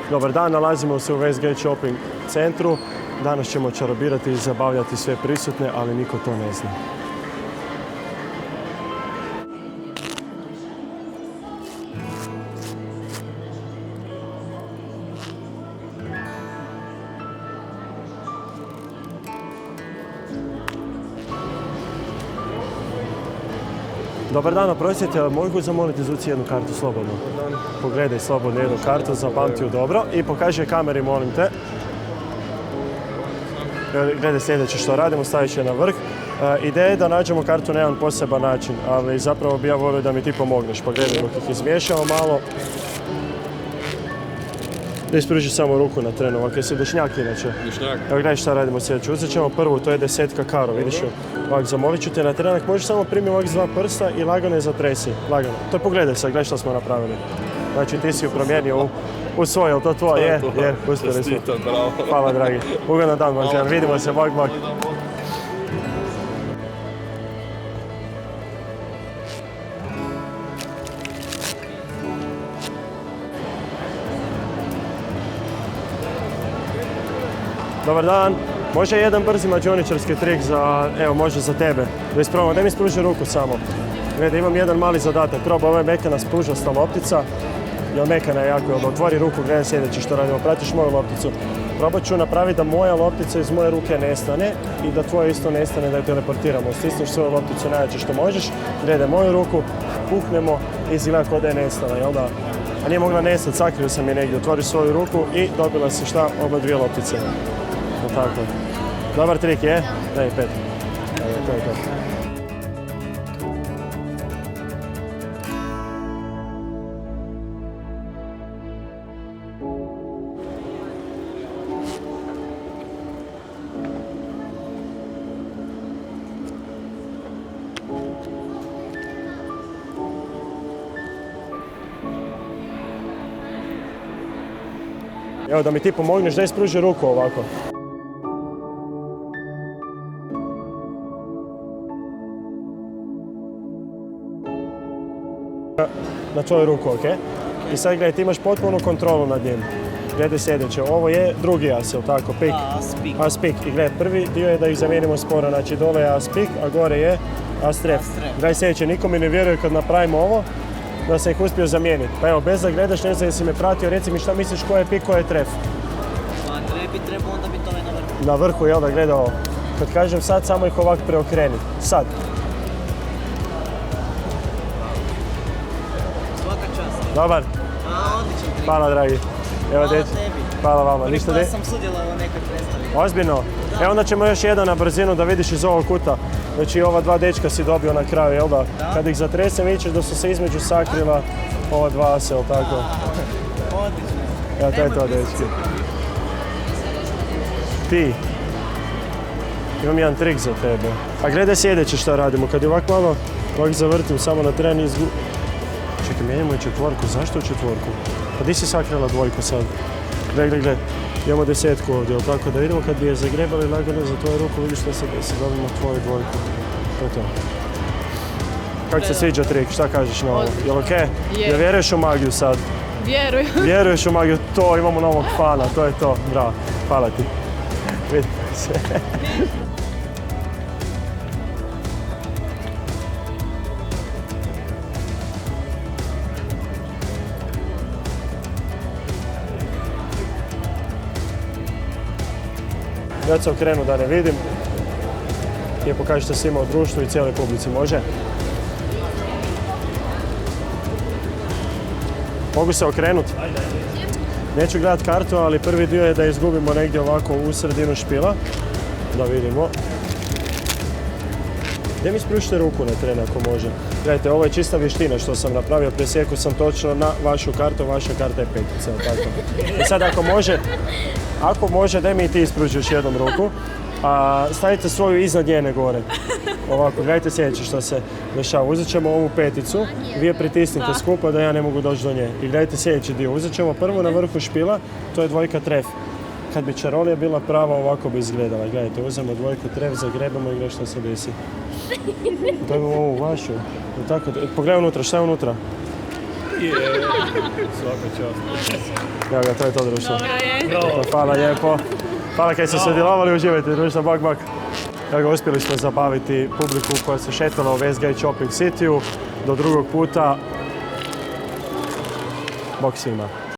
Dobar dan, nalazimo se u Westgate Shopping centru. Danas ćemo čarobirati i zabavljati sve prisutne, ali niko to ne zna. Dobar dan, oprostite, mogu zamoliti Zuci jednu kartu slobodno? Pogledaj slobodno jednu kartu, zapamti ju dobro i pokaži kameri, molim te. Gledaj sljedeće što radimo, stavit će na vrh. Ideja je da nađemo kartu na jedan poseban način, ali zapravo bi ja volio da mi ti pomogneš. Pa gledaj dok ih izmiješamo malo. Da ispruži samo ruku na trenu, ovako jesi dešnjak inače. Dešnjak. Evo gledaj šta radimo sljedeće. Uzet ćemo prvu, to je 10 karo, vidiš ju. Ovak, zamolit ću te na trenak, možeš samo primiti ovak s 2 prsta i lagano je zatresi. Lagano. To je pogledaj sad, gledaj šta smo napravili. Znači ti si ju promijenio u svoj, jel to tvoje? Je, uspjeli smo. Hvala dragi. Ugodan dan, Martijan. Vidimo se, bak. Dobar dan. Može jedan brzi mađioničarski trik za, evo može za tebe. Da isprobamo, daj mi spruži ruku samo. Gledaj, imam jedan mali zadatak. Proba, ovo je mekana spružasta loptica. Jel mekana je jako, jel otvori ruku, gledaj sljedeće što radimo. Pratiš moju lopticu. Probat ću napraviti da moja loptica iz moje ruke nestane i da tvoja isto nestane, da ju teleportiramo. Stisneš svoju lopticu najjače što možeš, gledaj moju ruku, puhnemo i izgleda kao da je nestala, jel da? A nije mogla nestati, sakrio sam je negdje. Otvoriš svoju ruku i dobila si šta? Oba dvije loptice. Tako. Dobar trik je? Daj, 5. To je to. Evo da mi ti pomogneš, daj spruži ruku ovako. Na tvoju ruku, ok? I sad gledaj, ti imaš potpunu kontrolu nad njim. Gledaj sljedeće, ovo je drugi as, jel tako? Pik. As pik. I gledaj, prvi dio je da ih zamijenimo sporo, znači dole je as pik, a gore je as tref. Gledaj sljedeće, niko mi ne vjeruje kad napravimo ovo, da sam ih uspio zamijeniti. Pa evo, bez da gledaš, ne znam jesi me pratio, reci mi šta misliš ko je pik, ko je tref? Pa bi trebao onda biti ovaj na vrhu. Na vrhu, jel da, gledaj ovo. Kad kažem sad, samo ih ovak preokreni. Sad. Dobar. Odličan trik. Hvala dragi. Evo Hvala dečki. tebi. Hvala vama. Ništa da sam sudjelovao nekad predstavi. Ozbiljno? Evo onda ćemo još jedan na brzinu da vidiš iz ovog kuta. Znači ova dva dečka si dobio na kraju, jel da? Kad ih zatresem vidiš da su se između sakrila ova dva ase, jel tako? Odlično. Evo to je to dečki. Ti. Imam jedan trik za tebe. A gledaj sljedeće šta radimo. Kad je ovako malo ovak zavrtim samo na tren i Čekaj, mijenjamo i četvorku. Zašto u četvorku? Pa di si sakrila dvojku sad? Gle. Imamo 10 ovdje, jel tako? Da vidimo kad bi je zagrebali lagano za tvoju ruku, vidiš što se desi, dobimo tvoju dvojku. To je to. Kako se sviđa trik? Šta kažeš na ovo? Jel okej? Jel vjeruješ u magiju sad? Vjerujem. Vjeruješ u magiju? To, imamo novog fana, to je to. Bravo, hvala ti. Vidite se. Ja se okrenu da ne vidim i pokažete svima u društvu i cijeloj publici, može? Mogu se okrenuti? Neću gledat kartu, ali prvi dio je da izgubimo negdje ovako u sredinu špila. Da vidimo. Gdje mi spružite ruku na tren ako može? Gledajte, ovo je čista vještina što sam napravio, presjeku sam točno na vašu kartu, vaša karta je petica, tako. I sad ako može, daj mi i ti ispruži još jednom ruku, a stavite svoju iznad njene gore. Ovako, gledajte sljedeće što se dešava. Uzet ćemo ovu peticu, vi je pritisnite skupa da ja ne mogu doći do nje. I gledajte sljedeći dio. Uzet ćemo prvo na vrhu špila, to je dvojka tref. Kad bi čarolija bila prava, ovako bi izgledala. Gledajte, uzmemo dvojku tref, zagrebamo i gledaj što se desi. Dobimo ovu vašu. Pogledaj unutra, šta je unutra? Svaka čast. Evo ga, to je to društvo. Dobro je. Eto, hvala lijepo. Hvala kaj ste sudjelovali, uživajte društvo, bak. Evo ga, uspjeli smo zabaviti publiku koja se šetala u Westgate Shopping Cityu. Do drugog puta. Bok svima.